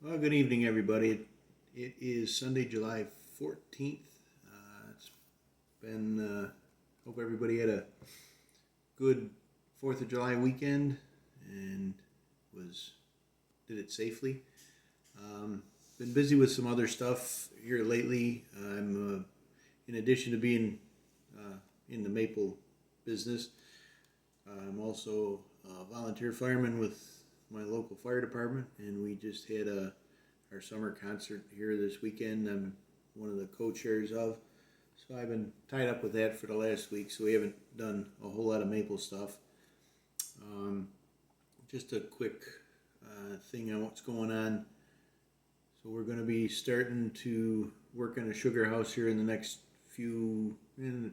Well, good evening, everybody. It is Sunday, July 14th. It's been, hope everybody had a good 4th of July weekend and was did it safely. Been busy with some other stuff here lately. In addition to being in the maple business, I'm also a volunteer fireman with my local fire department, and we just had our summer concert here this weekend. I'm one of the co-chairs of, so I've been tied up with that for the last week, so we haven't done a whole lot of maple stuff. Just a quick thing on what's going on. So we're going to be starting to work on a sugar house here in the next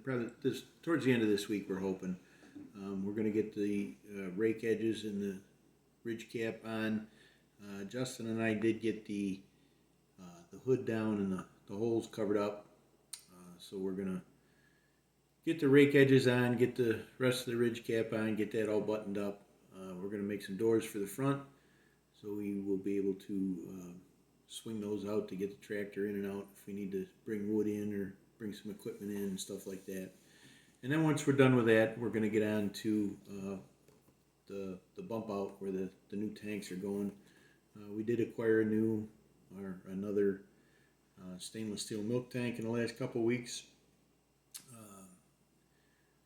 probably towards the end of this week, we're hoping. We're going to get the rake edges and the ridge cap on. Justin and I did get the hood down and the holes covered up. So we're going to get the rake edges on, get the rest of the ridge cap on, get that all buttoned up. We're going to make some doors for the front, so we will be able to swing those out to get the tractor in and out if we need to bring wood in or bring some equipment in and stuff like that. And then once we're done with that, we're going to get on to the bump out where the new tanks are going. We did acquire another stainless steel milk tank in the last couple weeks.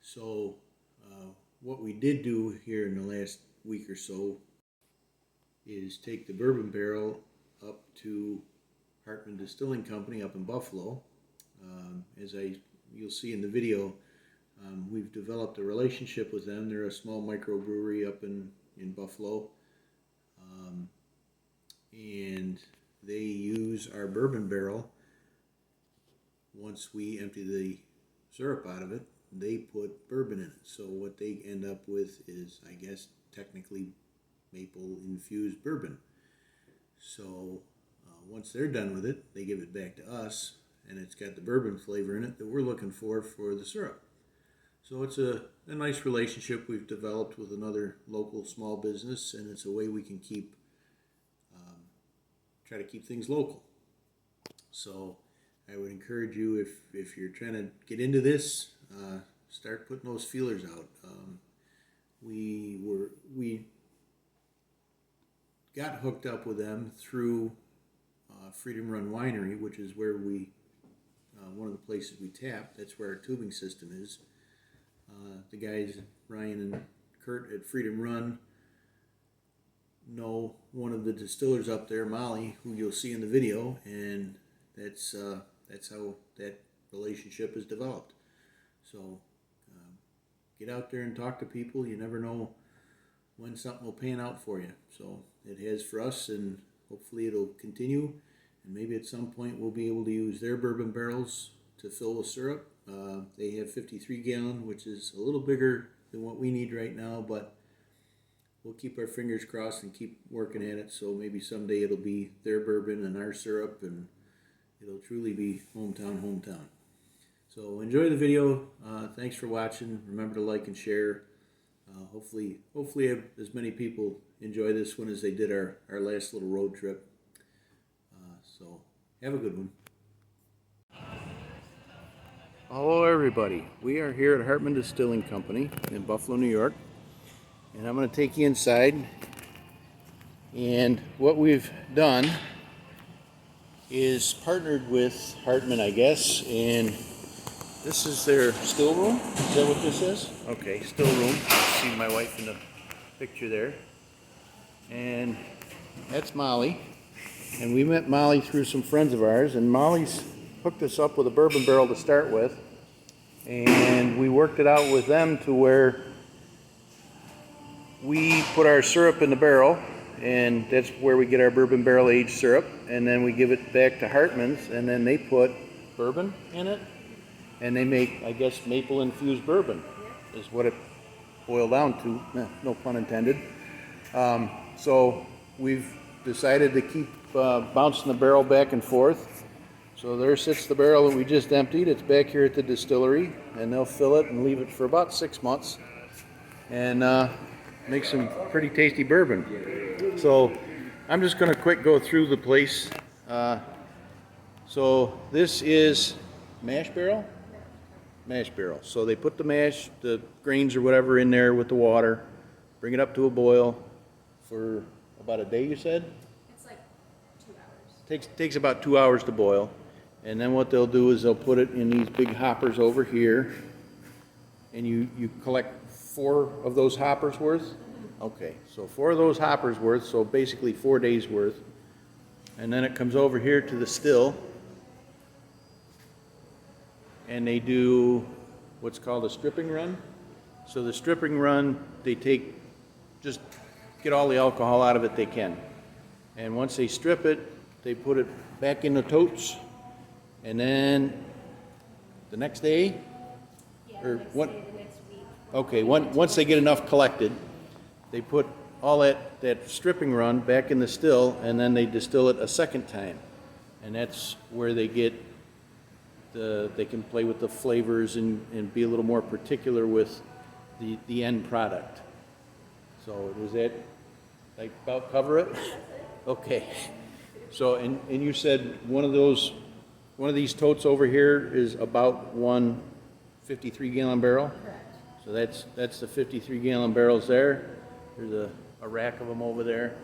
So what we did do here in the last week or so is take the bourbon barrel up to Hartman Distilling Company up in Buffalo. You'll see in the video, we've developed a relationship with them. They're a small microbrewery up in Buffalo. And they use our bourbon barrel. Once we empty the syrup out of it, they put bourbon in it. So what they end up with is, I guess, technically maple infused bourbon. So once they're done with it, they give it back to us, and it's got the bourbon flavor in it that we're looking for the syrup. So it's a nice relationship we've developed with another local small business, and it's a way we can try to keep things local. So I would encourage you, if you're trying to get into this, start putting those feelers out. We got hooked up with them through Freedom Run Winery, which is where one of the places we tap. That's where our tubing system is. The guys, Ryan and Kurt at Freedom Run, know one of the distillers up there, Molly, who you'll see in the video, and that's how that relationship is developed. So get out there and talk to people. You never know when something will pan out for you. So it has for us, and hopefully it'll continue. And maybe at some point we'll be able to use their bourbon barrels to fill with syrup. They have 53 gallon, which is a little bigger than what we need right now, but we'll keep our fingers crossed and keep working at it. So maybe someday it'll be their bourbon and our syrup, and it'll truly be hometown. So enjoy the video. Thanks for watching. Remember to like and share. Hopefully as many people enjoy this one as they did our last little road trip. So have a good one. Hello everybody. We are here at Hartman Distilling Company in Buffalo, New York. And I'm going to take you inside. And what we've done is partnered with Hartman, I guess, and this is their still room. Is that what this is? Okay, still room. See my wife in the picture there. And that's Molly. And we met Molly through some friends of ours, and Molly's hooked us up with a bourbon barrel to start with. And we worked it out with them to where we put our syrup in the barrel, and that's where we get our bourbon barrel aged syrup, and then we give it back to Hartman's, and then they put bourbon in it, and they make, I guess, maple infused bourbon is what it boiled down to, no pun intended. So we've decided to keep bouncing the barrel back and forth. So there sits the barrel that we just emptied. It's back here at the distillery, and they'll fill it and leave it for about 6 months, and make some pretty tasty bourbon. So I'm just gonna quick go through the place. So this is mash barrel? Mash barrel. So they put the mash, the grains or whatever in there with the water, bring it up to a boil for about a day, you said? It's like 2 hours. Takes about 2 hours to boil. And then what they'll do is they'll put it in these big hoppers over here. And you collect 4 of those hoppers worth? Okay, so 4 of those hoppers worth, so basically 4 days worth. And then it comes over here to the still. And they do what's called a stripping run. So the stripping run, they just get all the alcohol out of it they can. And once they strip it, they put it back in the totes. And then the next day, Yeah, or the next what? day, the next week. Okay, once they get enough collected, they put all that stripping run back in the still, and then they distill it a second time. And that's where they get they can play with the flavors and be a little more particular with the end product. So does that like about cover it? Okay. So and you said one of these totes over here is about one 53-gallon barrel? Correct. So that's the 53-gallon barrels there. There's a rack of them over there.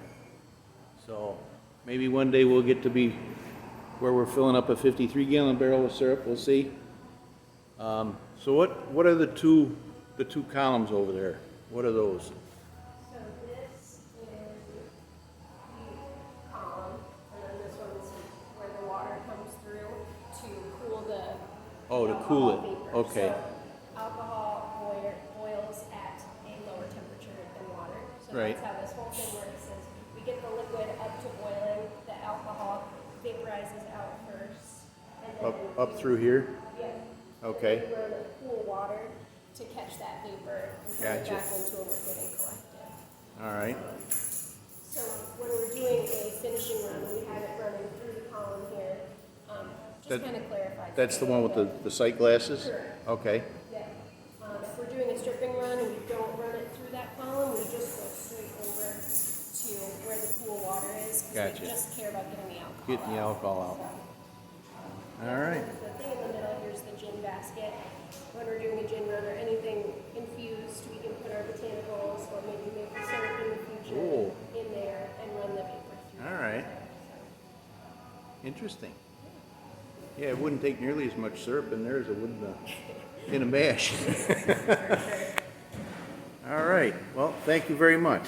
So maybe one day we'll get to be where we're filling up a 53-gallon barrel of syrup. We'll see. So what are the two columns over there? What are those? So this is the column, and then this one's where the water comes through to cool the Oh, to cool it. vapor. Okay. So alcohol boils at a lower temperature than water. So Right. that's how this whole thing works is we get the liquid up to boiling, the alcohol vaporizes out first. And then Up through here? Yeah. Okay. And then we run the cool water to catch that vapor and turn Gotcha. it back into a liquid and collect it. All right. So when we're doing a finishing run, we have it running through the column here. That- Just kind of clarifies. That's the one with the sight glasses? Correct. Okay. Yeah. If we're doing a stripping run and we don't run it through that column, we just go straight over to where the cool water is. 'Cause Gotcha. We just care about getting the alcohol Getting the out. alcohol out. All right. The thing in the middle here is the gin basket. When we're doing a gin run or anything infused, we can put our botanicals or maybe make the syrup in the future Oh. in there and run the vapor through. All right. Interesting. Yeah, it wouldn't take nearly as much syrup in there as it would in a mash. All right. Well, thank you very much.